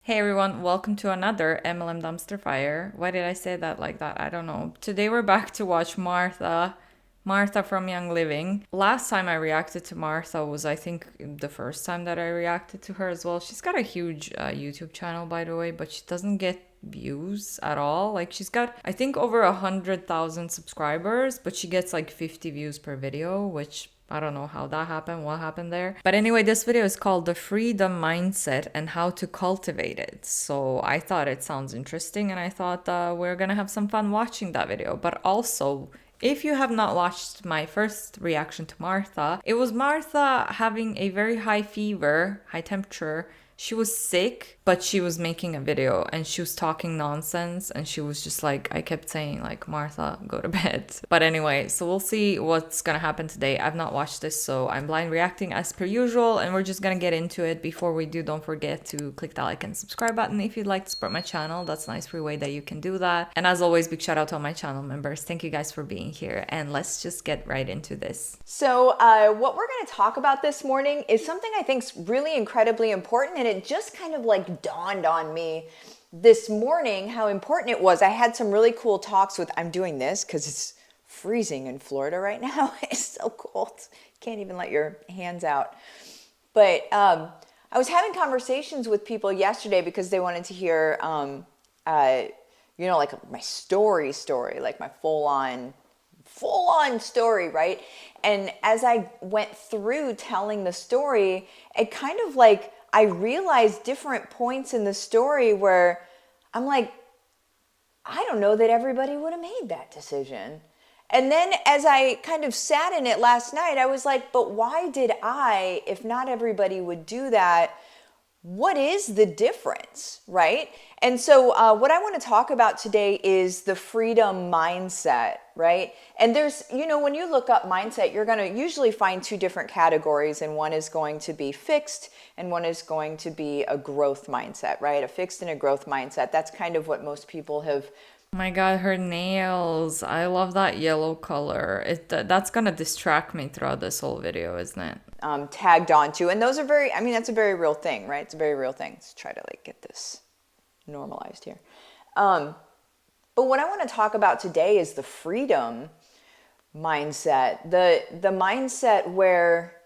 Hey everyone, welcome to another MLM Dumpster Fire. Why did I say that like that? I don't know. Today we're back to watch Martha from Young Living. Last time I reacted to Martha was, I think, the first time that I reacted to her as well. She's got a huge YouTube channel, by the way, but she doesn't get views at all. Like she's got, I think, over 100,000 subscribers, but she gets like 50 views per video, which I don't know how that happened, what happened there. But anyway, this video is called The Freedom Mindset and How to Cultivate It. So I thought it sounds interesting and I thought we're gonna have some fun watching that video. But also, if you have not watched my first reaction to Martha, it was Martha having a very high fever, high temperature. She was sick, but she was making a video and she was talking nonsense and she was just like, I kept saying like, Martha, go to bed. But anyway, so we'll see what's gonna happen today. I've not watched this, so I'm blind reacting as per usual, and we're just gonna get into it. Before we do, don't forget to click that like and subscribe button if you'd like to support my channel. That's a nice free way that you can do that. And as always, big shout out to all my channel members. Thank you guys for being here, and let's just get right into this. So what we're going to talk about this morning is something I think is really incredibly important, and it just kind of like dawned on me this morning how important it was. I had some really cool talks with, I'm doing this because it's freezing in Florida right now. It's so cold. Can't even let your hands out. But I was having conversations with people yesterday because they wanted to hear, like my story, like my full-on story, right? And as I went through telling the story, it kind of like, I realized different points in the story where I'm like, I don't know that everybody would have made that decision. And then as I kind of sat in it last night, I was like, but why did I, if not everybody would do that, what is the difference, right? And so what I want to talk about today is the freedom mindset, right? And there's, when you look up mindset, you're going to usually find two different categories, and one is going to be fixed and one is going to be a growth mindset, right? A fixed and a growth mindset. That's kind of what most people have. Oh my god, her nails. I love that yellow color. That's gonna distract me throughout this whole video, isn't it? Tagged onto, and those are that's a very real thing, right? It's a very real thing. Let's try to like get this normalized here. But what I want to talk about today is the freedom mindset, the mindset where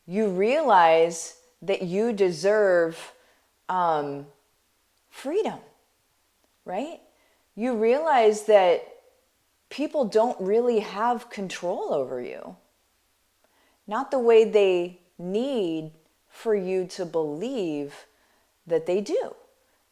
you realize that you deserve freedom, right? You realize that people don't really have control over you. Not the way they need for you to believe that they do,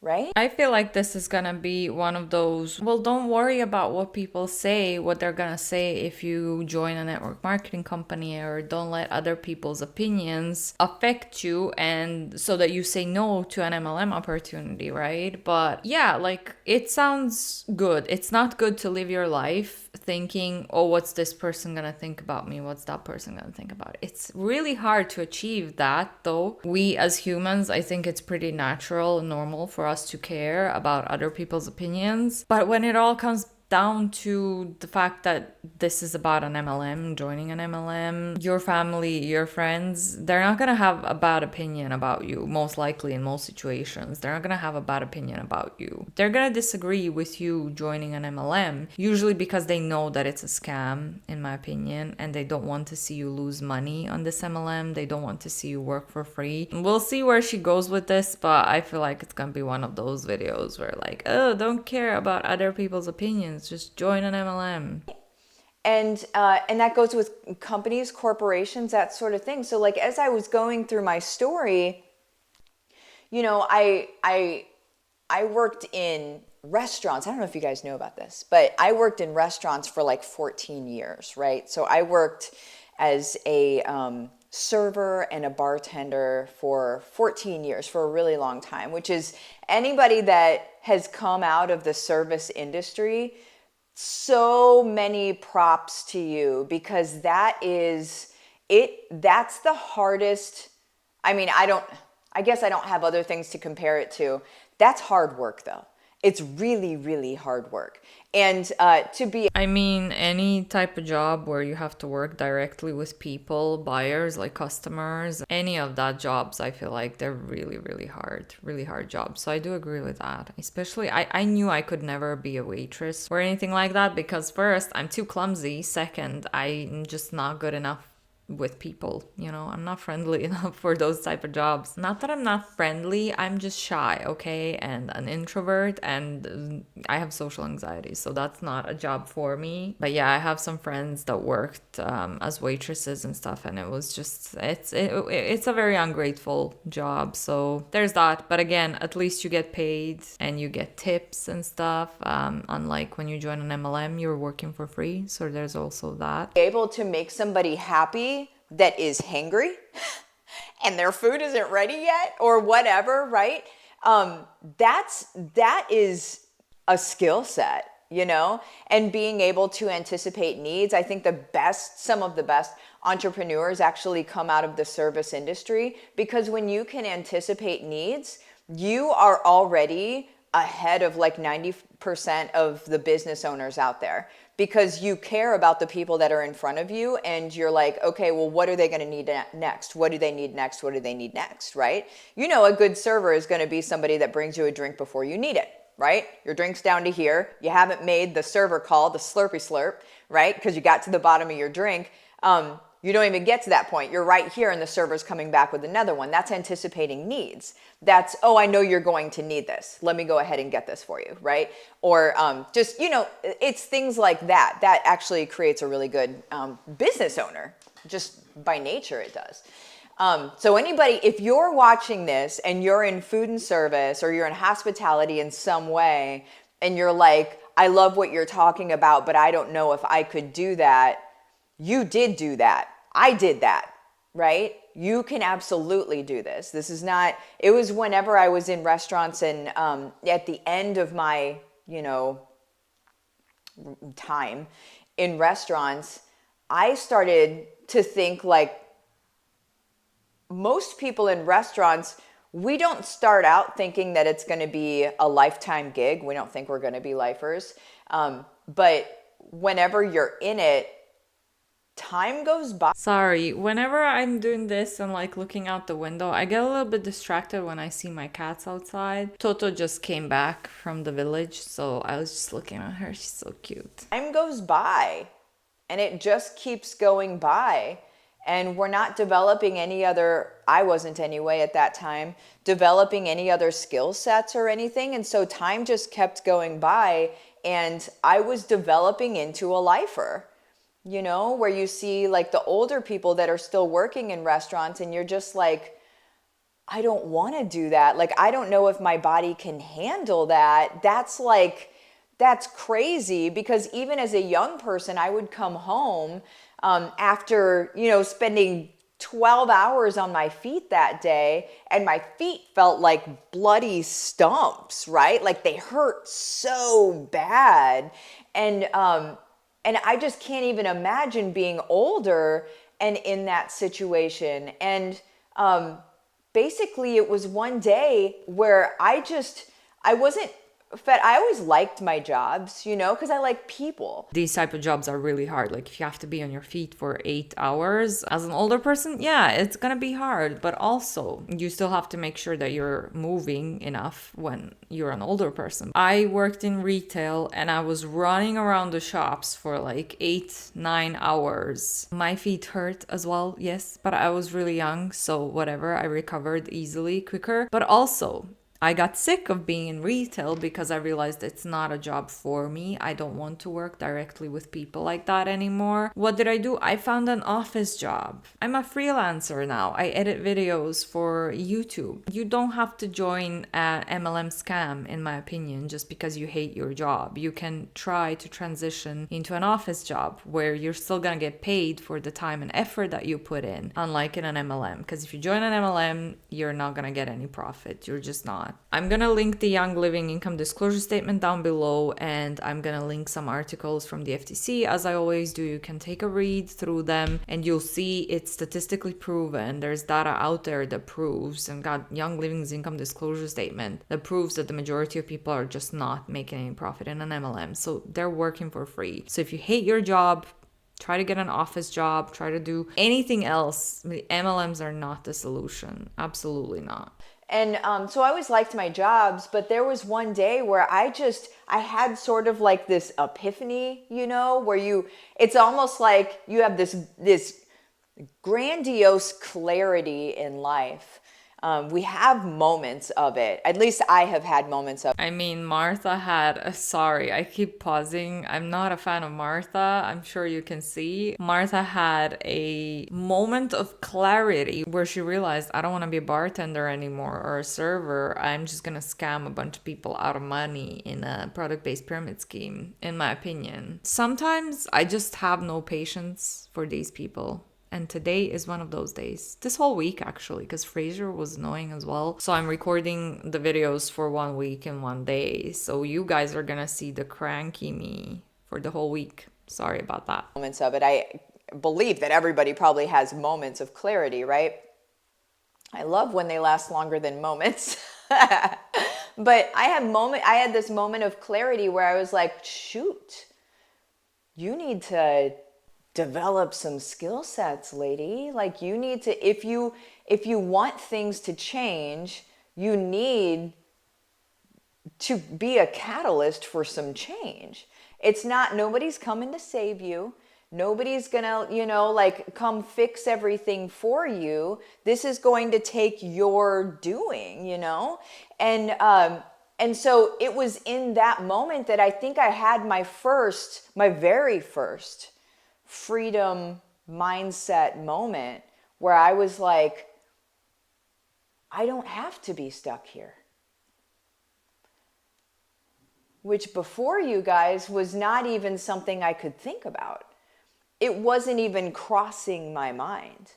right? I feel like this is gonna be one of those, well, don't worry about what people say, what they're gonna say if you join a network marketing company, or don't let other people's opinions affect you, and so that you say no to an MLM opportunity, right? But yeah, like it sounds good. It's not good to live your life thinking, oh, what's this person gonna think about me? What's that person gonna think about it? It's really hard to achieve that, though. We as humans, I think it's pretty natural and normal for us to care about other people's opinions. But when it all comes down to the fact that this is about an MLM, joining an MLM, your family, your friends, they're not gonna have a bad opinion about you, most likely in most situations. They're not gonna have a bad opinion about you. They're gonna disagree with you joining an MLM, usually because they know that it's a scam, in my opinion, and they don't want to see you lose money on this MLM. They don't want to see you work for free. We'll see where she goes with this, but I feel like it's gonna be one of those videos where like, oh, don't care about other people's opinions. Just join an MLM. And that goes with companies, corporations, that sort of thing. So like as I was going through my story, I worked in restaurants. I don't know if you guys know about this, but I worked in restaurants for like 14 years, right? So I worked as a server and a bartender for 14 years, for a really long time, which is anybody that has come out of the service industry, so many props to you, because that's the hardest. I mean, I guess I don't have other things to compare it to. That's hard work though. It's really, really hard work. And to be I mean, any type of job where you have to work directly with people, buyers, like customers, any of that jobs, I feel like they're really hard jobs. So I do agree with that. Especially, I knew I could never be a waitress or anything like that because first, I'm too clumsy. Second, I'm just not good enough with people, you know. I'm not friendly enough for those type of jobs. Not that I'm not friendly, I'm just shy, okay, and an introvert, and I have social anxiety, so that's not a job for me. But yeah, I have some friends that worked as waitresses and stuff, and it was just it's a very ungrateful job. So there's that. But again, at least you get paid and you get tips and stuff, unlike when you join an MLM, you're working for free, so there's also that. able to make somebody happy that is hangry and their food isn't ready yet or whatever, right? That is a skill set, you know, and being able to anticipate needs. I think some of the best entrepreneurs actually come out of the service industry, because when you can anticipate needs, you are already ahead of like 90% of the business owners out there, because you care about the people that are in front of you, and you're like, okay, well, what are they going to need next? What do they need next? What do they need next, right? You know, a good server is going to be somebody that brings you a drink before you need it, right? Your drink's down to here. You haven't made the server call, the slurpy slurp, right? Because you got to the bottom of your drink. You don't even get to that point. You're right here and the server's coming back with another one. That's anticipating needs. That's, oh, I know you're going to need this. Let me go ahead and get this for you, right? Or just, you know, it's things like that. That actually creates a really good business owner. Just by nature it does. So anybody, if you're watching this and you're in food and service or you're in hospitality in some way, and you're like, I love what you're talking about, but I don't know if I could do that. You did do that. I did that, right? You can absolutely do this. This is not, it was whenever I was in restaurants and at the end of my, you know, time in restaurants, I started to think like most people in restaurants, we don't start out thinking that it's going to be a lifetime gig. We don't think we're going to be lifers. But whenever you're in it, time goes by. Sorry, whenever I'm doing this and like looking out the window, I get a little bit distracted when I see my cats outside. Toto just came back from the village, so I was just looking at her. She's so cute. Time goes by and it just keeps going by. And we're not developing any other, I wasn't anyway at that time, developing any other skill sets or anything. And so time just kept going by and I was developing into a lifer. You know, where you see like the older people that are still working in restaurants and you're just like, I don't want to do that. Like, I don't know if my body can handle that. That's crazy, because even as a young person, I would come home after, you know, spending 12 hours on my feet that day, and my feet felt like bloody stumps, right? Like they hurt so bad. And I just can't even imagine being older and in that situation. And basically it was one day where I wasn't fed. I always liked my jobs, you know, because I like people. These type of jobs are really hard. Like if you have to be on your feet for 8 hours as an older person, yeah, it's gonna be hard. But also you still have to make sure that you're moving enough when you're an older person. I worked in retail and I was running around the shops for like 8-9 hours. My feet hurt as well, yes, but I was really young, so whatever, I recovered easily, quicker. But also I got sick of being in retail because I realized it's not a job for me. I don't want to work directly with people like that anymore. What did I do? I found an office job. I'm a freelancer now. I edit videos for YouTube. You don't have to join an MLM scam, in my opinion, just because you hate your job. You can try to transition into an office job where you're still gonna get paid for the time and effort that you put in, unlike in an MLM. Because if you join an MLM, you're not gonna get any profit. You're just not. not. I'm gonna link the Young Living income disclosure statement down below, and I'm gonna link some articles from the FTC. As I always do, you can take a read through them and you'll see it's statistically proven. There's data out there that proves, and got Young Living's income disclosure statement that proves that the majority of people are just not making any profit in an MLM. So they're working for free. So if you hate your job, try to get an office job, try to do anything else. The MLMs are not the solution. Absolutely not. And so I always liked my jobs, but there was one day where I had sort of like this epiphany, you know, where it's almost like you have this grandiose clarity in life. We have moments of it. At least I have had moments of it. I mean, Martha had, sorry, I keep pausing. I'm not a fan of Martha. I'm sure you can see. Martha had a moment of clarity where she realized, I don't want to be a bartender anymore or a server. I'm just going to scam a bunch of people out of money in a product-based pyramid scheme, in my opinion. Sometimes I just have no patience for these people. And today is one of those days. This whole week, actually, because Fraser was annoying as well. So I'm recording the videos for 1 week and 1 day. So you guys are going to see the cranky me for the whole week. Sorry about that. Moments of it. I believe that everybody probably has moments of clarity, right? I love when they last longer than moments. But I had this moment of clarity where I was like, shoot, you need to develop some skill sets, lady. Like, you need to, if you want things to change, you need to be a catalyst for some change. It's not, nobody's coming to save you. Nobody's gonna, like, come fix everything for you. This is going to take your doing, and so it was in that moment that I think I had my very first freedom mindset moment where I was like, I don't have to be stuck here. Which before, you guys, was not even something I could think about. It wasn't even crossing my mind.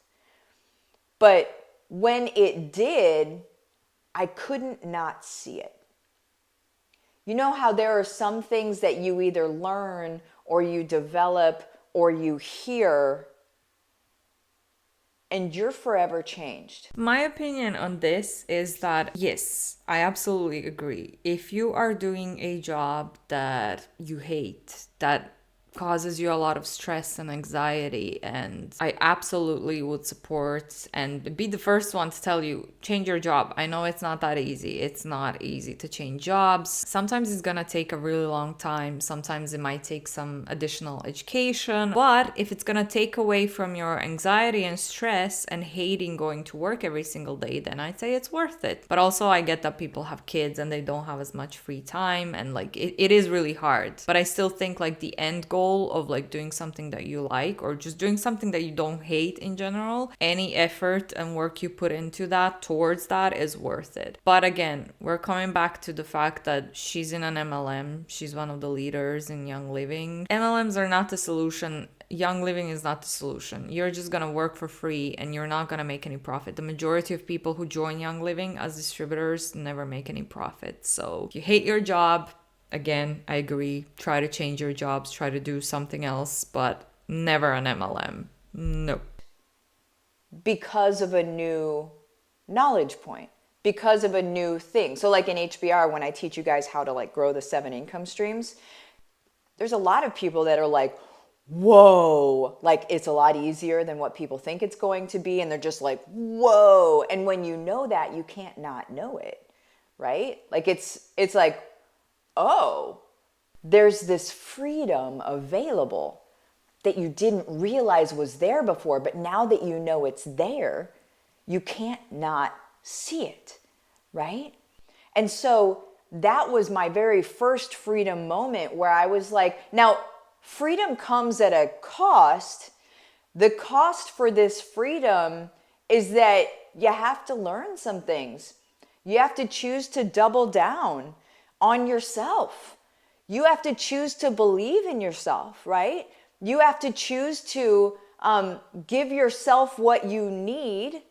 But when it did, I couldn't not see it. You know how there are some things that you either learn or you develop or you hear, and you're forever changed. My opinion on this is that, yes, I absolutely agree. If you are doing a job that you hate, that causes you a lot of stress and anxiety, and I absolutely would support and be the first one to tell you, change your job. I know it's not that easy. It's not easy to change jobs. Sometimes it's gonna take a really long time. Sometimes it might take some additional education. But if it's gonna take away from your anxiety and stress and hating going to work every single day, then I'd say it's worth it. But also I get that people have kids and they don't have as much free time, and like it is really hard. But I still think like the end goal of like doing something that you like, or just doing something that you don't hate in general, any effort and work you put into that, towards that, is worth it. But again, we're coming back to the fact that she's in an MLM. She's one of the leaders in Young Living. MLMs are not the solution. Young Living is not the solution. You're just gonna work for free and you're not gonna make any profit. The majority of people who join Young Living as distributors never make any profit. So if you hate your job, again, I agree. Try to change your jobs, try to do something else, but never an MLM. No. Because of a new knowledge point, because of a new thing. So like in HBR, when I teach you guys how to like grow the 7 income streams, there's a lot of people that are like, whoa, like it's a lot easier than what people think it's going to be. And they're just like, whoa. And when you know that, you can't not know it, right? Like it's like, oh, there's this freedom available that you didn't realize was there before, but now that you know it's there, you can't not see it, right? And so that was my very first freedom moment where I was like, now freedom comes at a cost. The cost for this freedom is that you have to learn some things. You have to choose to double down on yourself. You have to choose to believe in yourself, right? You have to choose to give yourself what you need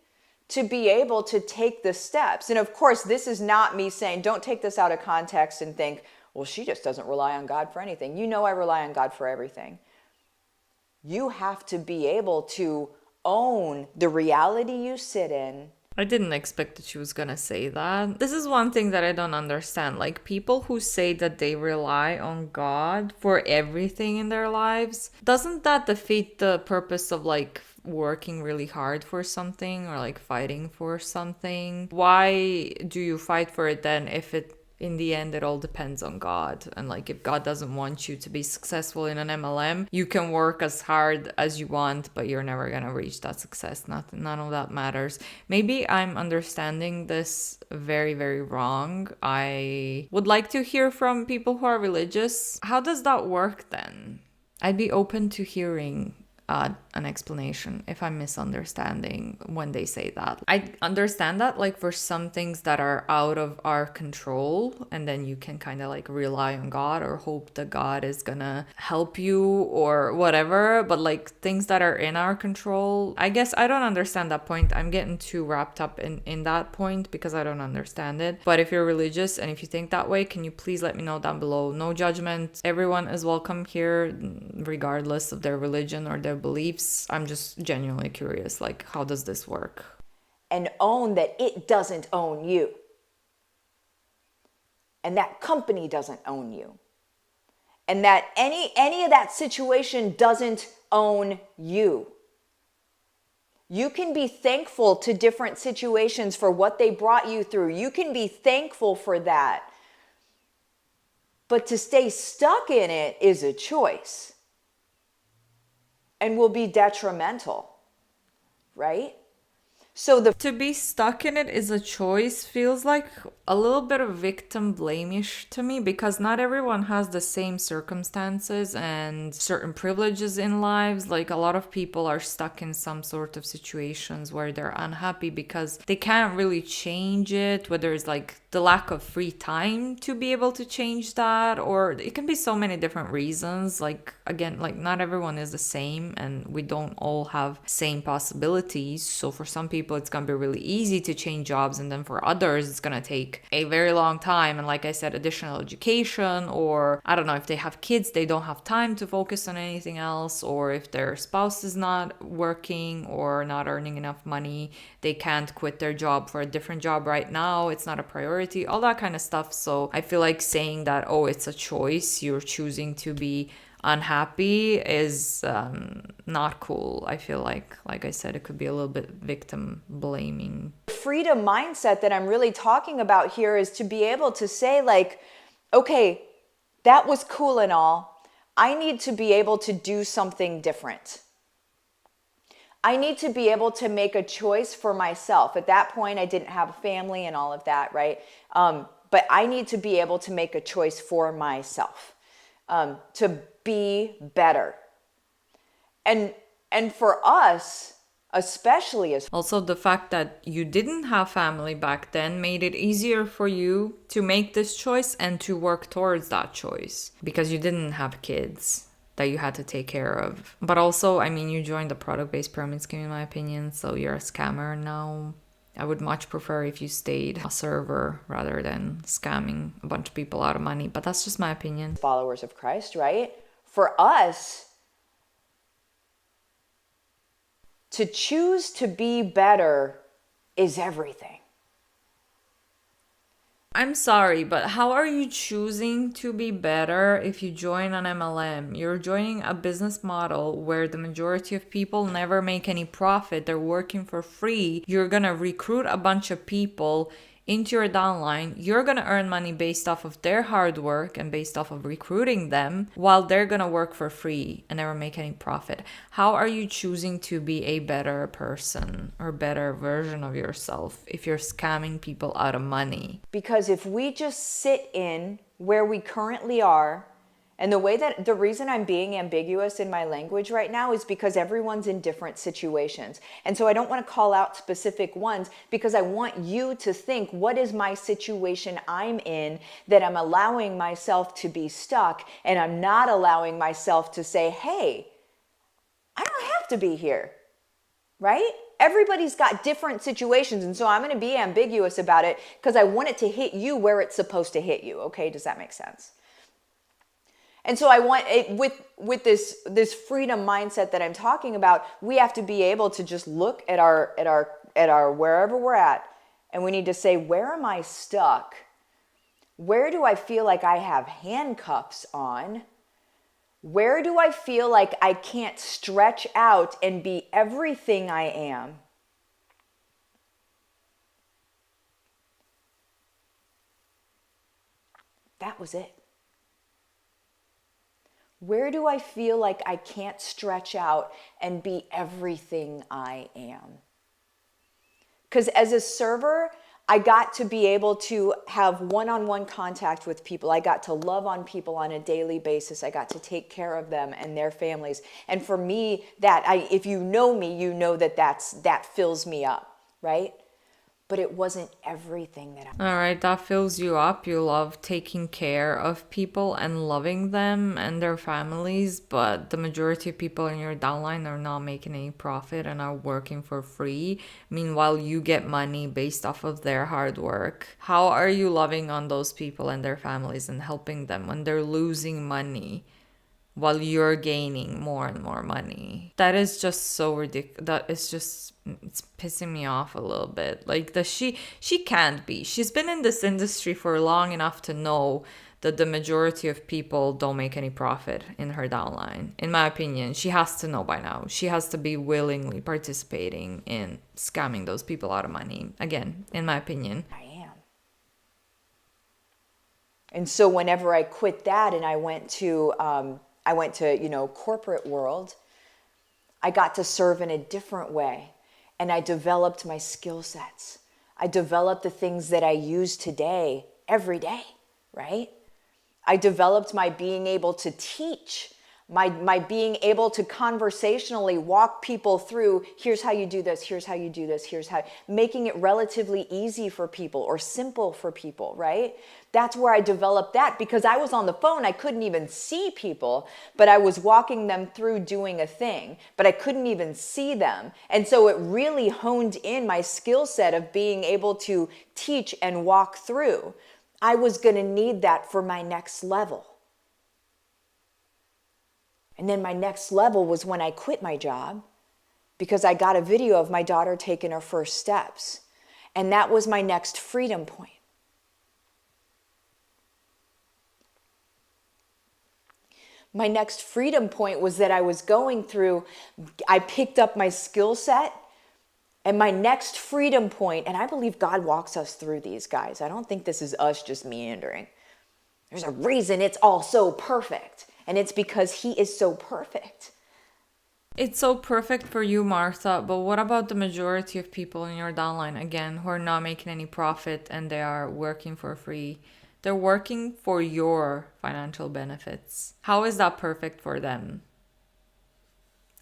to be able to take the steps. And of course, this is not me saying, don't take this out of context and think, well, she just doesn't rely on God for anything. You know I rely on God for everything. You have to be able to own the reality you sit in. I didn't expect that she was gonna say that. This is one thing that I don't understand. Like, people who say that they rely on God for everything in their lives, doesn't that defeat the purpose of like working really hard for something or like fighting for something? Why do you fight for it then if it in the end it all depends on God? And like, if God doesn't want you to be successful in an MLM, you can work as hard as you want, but you're never gonna reach that success. None of that matters. Maybe I'm understanding this very, very wrong. I would like to hear from people who are religious. How does that work then? I'd be open to hearing an explanation if I'm misunderstanding when they say that. I understand that like for some things that are out of our control, and then you can kind of like rely on God or hope that God is gonna help you or whatever, but like things that are in our control, I guess I don't understand that point. I'm getting too wrapped up in that point because I don't understand it. But if you're religious and if you think that way, can you please let me know down below? No judgment. Everyone is welcome here regardless of their religion or their beliefs. I'm just genuinely curious, like, how does this work? And own that it doesn't own you. And that company doesn't own you. And that any of that situation doesn't own you. You can be thankful to different situations for what they brought you through. You can be thankful for that. But to stay stuck in it is a choice. And will be detrimental, right? So to be stuck in it is a choice feels like a little bit of victim blame-ish to me, because not everyone has the same circumstances and certain privileges in lives. Like, a lot of people are stuck in some sort of situations where they're unhappy because they can't really change it, whether it's like the lack of free time to be able to change that, or it can be so many different reasons. Like, again, like not everyone is the same and we don't all have same possibilities. So for some people it's gonna be really easy to change jobs, and then for others it's gonna take a very long time, and like I said, additional education, or I don't know, if they have kids they don't have time to focus on anything else, or if their spouse is not working or not earning enough money, they can't quit their job for a different job right now, it's not a priority, all that kind of stuff. So I feel like saying that, oh, it's a choice, you're choosing to be unhappy, is not cool. I feel like I said, it could be a little bit victim blaming. Freedom mindset that I'm really talking about here is to be able to say, like, okay, that was cool and all. I need to be able to do something different. I need to be able to make a choice for myself. At that point, I didn't have a family and all of that, right? But I need to be able to make a choice for myself, to be better. And for us, especially as also the fact that you didn't have family back then made it easier for you to make this choice and to work towards that choice, because you didn't have kids that you had to take care of. But also, I mean, you joined the product-based pyramid scheme in my opinion, so you're a scammer now. I would much prefer if you stayed a server rather than scamming a bunch of people out of money, but that's just my opinion. Followers of Christ, right? For us, to choose to be better is everything. I'm sorry, but how are you choosing to be better if you join an MLM? You're joining a business model where the majority of people never make any profit. They're working for free. You're gonna recruit a bunch of people into your downline. You're gonna earn money based off of their hard work and based off of recruiting them, while they're gonna work for free and never make any profit. How are you choosing to be a better person or better version of yourself if you're scamming people out of money? Because if we just sit in where we currently are, and the reason I'm being ambiguous in my language right now is because everyone's in different situations. And so I don't want to call out specific ones, because I want you to think, what is my situation I'm in that I'm allowing myself to be stuck, and I'm not allowing myself to say, hey, I don't have to be here, right? everybody's got different situations. And so I'm going to be ambiguous about it because I want it to hit you where it's supposed to hit you. Okay. Does that make sense? And so I want it with this freedom mindset that I'm talking about. We have to be able to just look at our wherever we're at, and we need to say, where am I stuck? Where do I feel like I have handcuffs on? Where do I feel like I can't stretch out and be everything I am? That was it. Where do I feel like I can't stretch out and be everything I am? Because as a server, I got to be able to have one-on-one contact with people. I got to love on people on a daily basis. I got to take care of them and their families. And for me, if you know me, you know that fills me up, right? But it wasn't everything that I... All right, that fills you up. You love taking care of people and loving them and their families, but the majority of people in your downline are not making any profit and are working for free. Meanwhile, you get money based off of their hard work. How are you loving on those people and their families and helping them when they're losing money while you're gaining more and more money? That is just so ridiculous. That is just, it's pissing me off a little bit. Like, she can't be. She's been in this industry for long enough to know that the majority of people don't make any profit in her downline. In my opinion, she has to know by now. She has to be willingly participating in scamming those people out of money. Again, in my opinion. I am. And so whenever I quit that and I went to corporate world, I got to serve in a different way. And I developed my skill sets. I developed the things that I use today, every day, right? I developed my being able to teach, my being able to conversationally walk people through, here's how you do this, here's how you do this, here's how, making it relatively easy for people or simple for people, right? That's where I developed that, because I was on the phone, I couldn't even see people, but I was walking them through doing a thing, but I couldn't even see them. And so it really honed in my skill set of being able to teach and walk through. I was going to need that for my next level. And then my next level was when I quit my job, because I got a video of my daughter taking her first steps. And that was my next freedom point. My next freedom point was that I was going through, I picked up my skill set, and my next freedom point, and I believe God walks us through these, guys. I don't think this is us just meandering. There's a reason it's all so perfect, and it's because He is so perfect. It's so perfect for you, Martha, but what about the majority of people in your downline, again, who are not making any profit and they are working for free? They're working for your financial benefits. How is that perfect for them?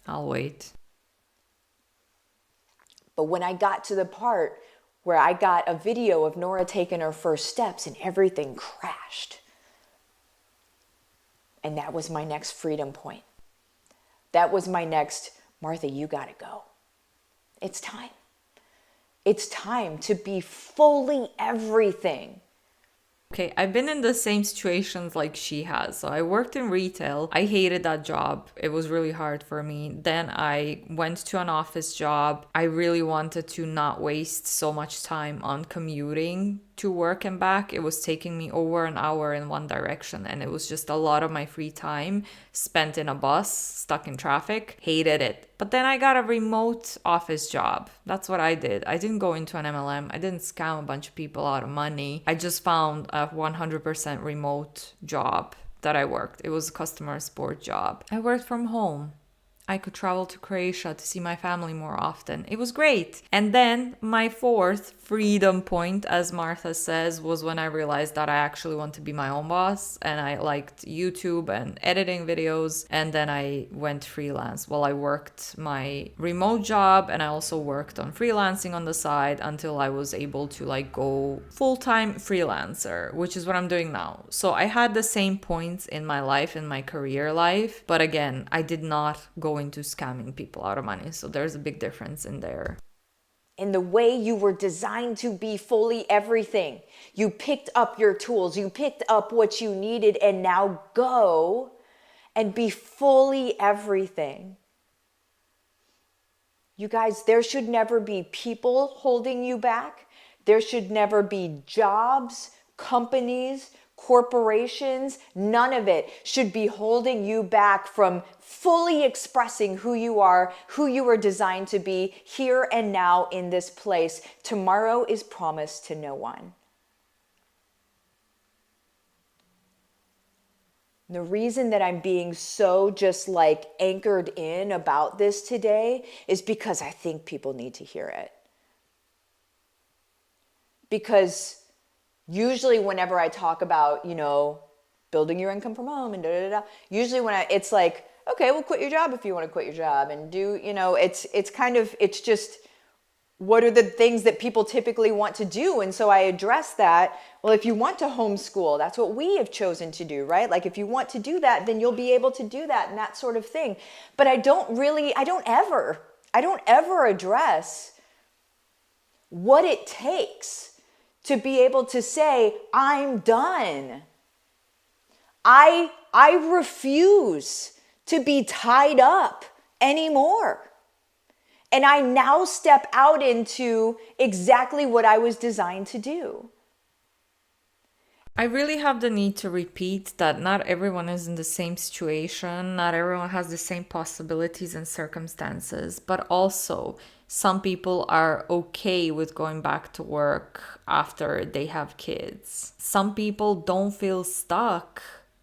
I'll wait. But when I got to the part where I got a video of Nora taking her first steps and everything crashed, and that was my next freedom point. That was my next, Martha, you gotta go. It's time. It's time to be fully everything. Okay, I've been in the same situations like she has. So I worked in retail. I hated that job. It was really hard for me. Then I went to an office job. I really wanted to not waste so much time on commuting to work and back. It was taking me over an hour in one direction, and it was just a lot of my free time spent in a bus, stuck in traffic. Hated it. But then I got a remote office job. That's what I did. I didn't go into an MLM. I didn't scam a bunch of people out of money. I just found a 100% remote job that I worked. It was a customer support job. I worked from home. I could travel to Croatia to see my family more often. It was great. And then my fourth freedom point, as Martha says, was when I realized that I actually want to be my own boss, and I liked YouTube and editing videos. And then I went freelance. Well, I worked my remote job, and I also worked on freelancing on the side until I was able to go full-time freelancer, which is what I'm doing now. So I had the same points in my life, in my career life, but again, I did not go into scamming people out of money. So there's a big difference in there. in the way you were designed to be fully everything. You picked up your tools, you picked up what you needed, and now go and be fully everything. You guys, there should never be people holding you back. There should never be jobs, companies, corporations, none of it should be holding you back from fully expressing who you are, who you were designed to be here and now in this place. Tomorrow is promised to no one. The reason that I'm being so just like anchored in about this today is because I think people need to hear it. Because usually whenever I talk about, building your income from home and usually it's like, okay, well, quit your job if you want to quit your job and do, it's just, what are the things that people typically want to do? And so I address that. Well, if you want to homeschool, that's what we have chosen to do, right? Like if you want to do that, then you'll be able to do that and that sort of thing. But I don't ever address what it takes to be able to say, I'm done. I refuse to be tied up anymore. And I now step out into exactly what I was designed to do. I really have the need to repeat that not everyone is in the same situation, not everyone has the same possibilities and circumstances, but also some people are okay with going back to work after they have kids. Some people don't feel stuck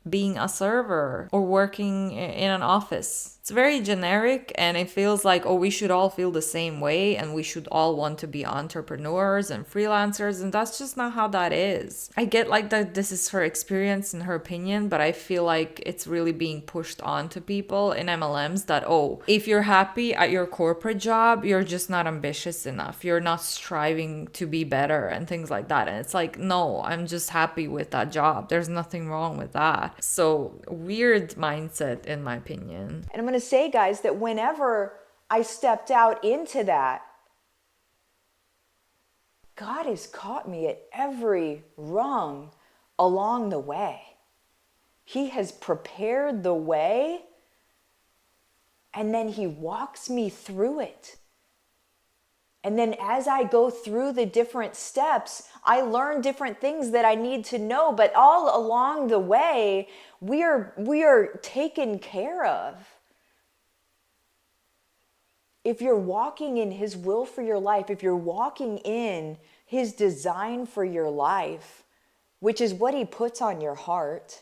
being a server or working in an office. It's very generic and it feels like, oh, we should all feel the same way and we should all want to be entrepreneurs and freelancers, and that's just not how that is. I get like that this is her experience and her opinion, but I feel like it's really being pushed on to people in MLMs that, oh, if you're happy at your corporate job, you're just not ambitious enough. You're not striving to be better and things like that. And it's like, no, I'm just happy with that job. There's nothing wrong with that. So weird mindset in my opinion. And I'm going to say, guys, that whenever I stepped out into that, God has caught me at every rung along the way. He has prepared the way, and then he walks me through it. And then as I go through the different steps, I learn different things that I need to know, but all along the way, we are taken care of. If you're walking in his will for your life, if you're walking in his design for your life, which is what he puts on your heart,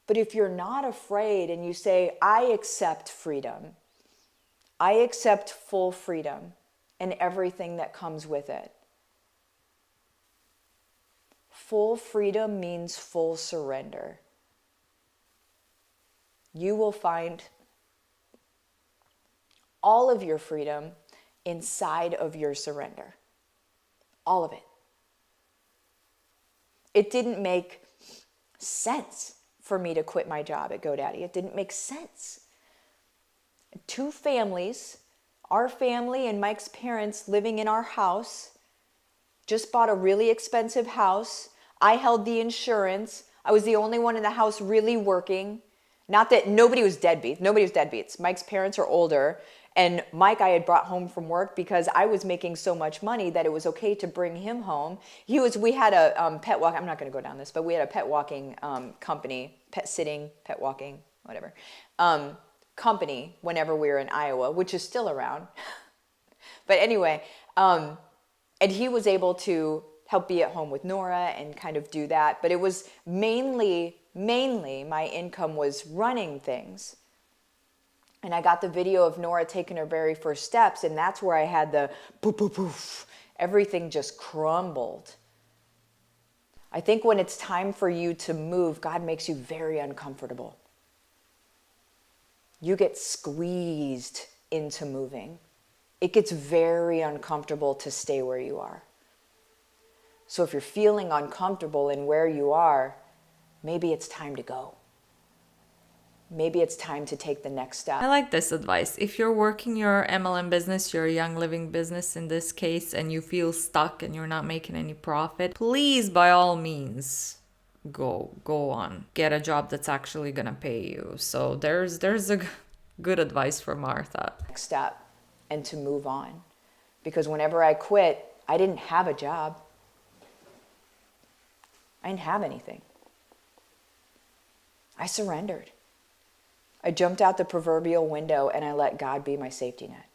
but if you're not afraid and you say, I accept freedom, I accept full freedom and everything that comes with it. Full freedom means full surrender. You will find all of your freedom inside of your surrender. All of it. It didn't make sense for me to quit my job at GoDaddy. It didn't make sense. Two families, our family and Mike's parents living in our house, just bought a really expensive house. I held the insurance. I was the only one in the house really working. Not that nobody was deadbeats. Nobody was deadbeats. Mike's parents are older. And Mike I had brought home from work because I was making so much money that it was okay to bring him home. We had a pet walk. I'm not going to go down this, but we had a pet walking company, pet sitting, pet walking, whatever. Company whenever we were in Iowa, which is still around. But anyway, and he was able to help be at home with Nora and kind of do that. But it was mainly my income was running things. And I got the video of Nora taking her very first steps, and that's where I had the poof, poof, poof. Everything just crumbled. I think when it's time for you to move, God makes you very uncomfortable. You get squeezed into moving. It gets very uncomfortable to stay where you are. So if you're feeling uncomfortable in where you are, maybe it's time to go. maybe it's time to take the next step. I like this advice. If you're working your MLM business, your Young Living business in this case, and you feel stuck and you're not making any profit, please, by all means, go on. Get a job that's actually gonna pay you. So there's a good advice for Martha. Next step, and to move on. Because whenever I quit, I didn't have a job. I didn't have anything. I surrendered. I jumped out the proverbial window and I let God be my safety net.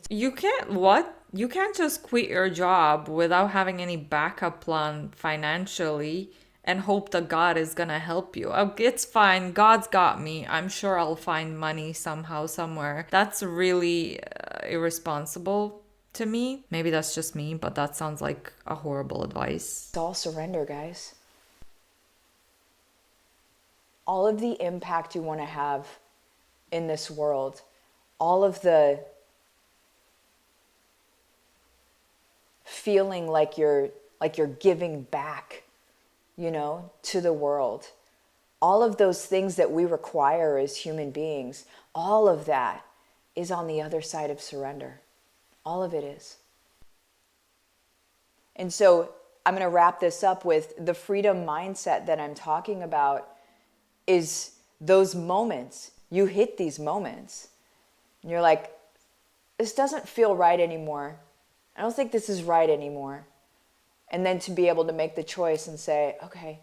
You can't just quit your job without having any backup plan financially and hope that God is gonna help you. It's fine. God's got me. I'm sure I'll find money somehow, somewhere. That's really irresponsible to me. Maybe that's just me, but that sounds like a horrible advice. It's all surrender, guys. All of the impact you want to have in this world, all of the feeling like you're giving back, to the world. All of those things that we require as human beings, all of that is on the other side of surrender. All of it is. And so I'm going to wrap this up with the freedom mindset that I'm talking about is those moments. You hit these moments and you're like, this doesn't feel right anymore. I don't think this is right anymore. And then to be able to make the choice and say, okay,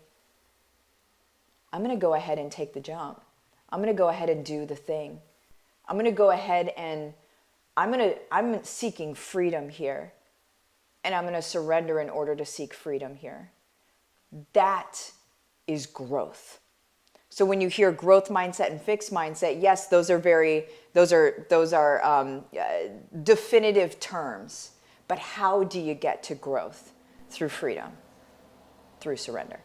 I'm going to go ahead and take the jump. I'm going to go ahead and do the thing. I'm going to go ahead and I'm seeking freedom here. And I'm going to surrender in order to seek freedom here. That is growth. So when you hear growth mindset and fixed mindset, yes, those are definitive terms. But how do you get to growth? Through freedom, through surrender.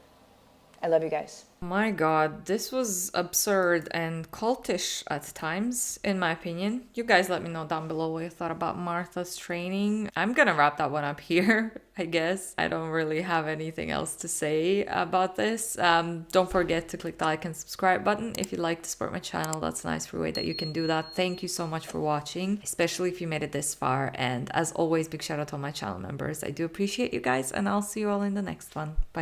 I love you guys. My God, this was absurd and cultish at times, in my opinion. You guys let me know down below what you thought about Martha's training. I'm gonna wrap that one up here, I guess. I don't really have anything else to say about this. Don't forget to click the like and subscribe button if you'd like to support my channel. That's a nice free way that you can do that. Thank you so much for watching, especially if you made it this far. And as always, big shout out to all my channel members. I do appreciate you guys, and I'll see you all in the next one. Bye.